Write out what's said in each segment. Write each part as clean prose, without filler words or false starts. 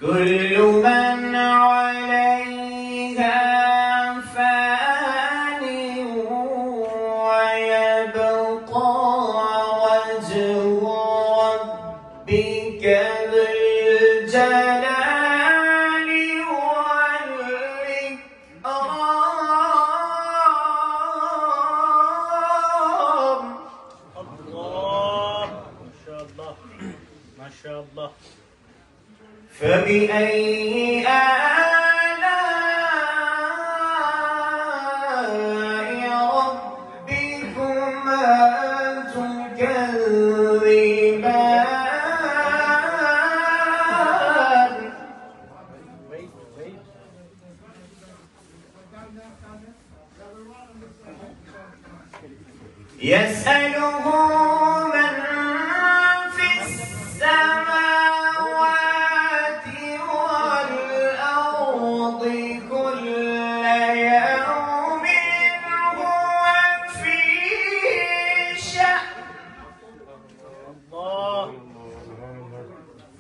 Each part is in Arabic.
كل من عليها فان ويبقى وجه ربك ذو الجلال والإكرام. الله ما شاء الله ما شاء الله. فبأي آلاء ربكما تكذبان. يسأله من في السماوات والأرض كل يوم هو في شأن. الله.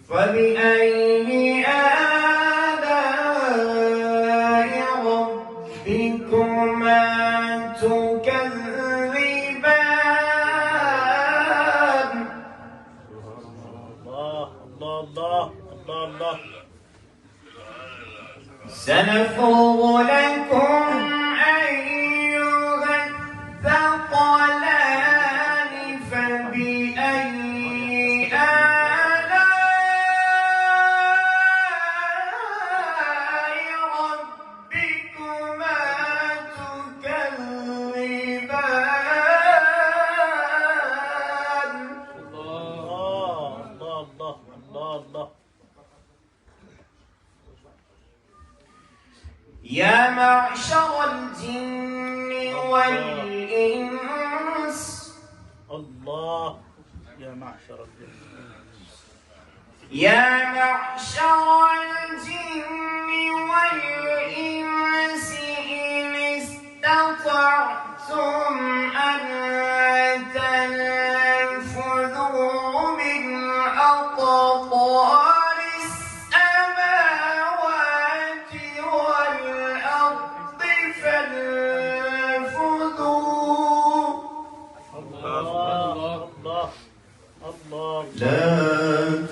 فبأي آلاء ربكما تكذبان. الله الله الله الله. سنفرغ لكم أيها الثقلان. فبأي آلاء ربكما تكذبان. الله الله الله الله. يا معشر الجن والإنس. الله. يا معشر الجن. يا معشر الجن والإنس إن استطعتم أن تنفذوا من أقطار السماوات والأرض فانفذوا. الله الله الله. لا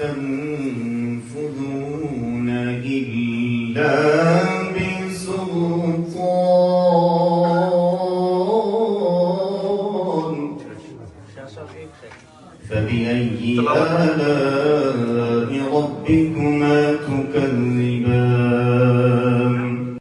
تنفذون إلا بسلطان. فبأي آلاء ربكما تكذبان.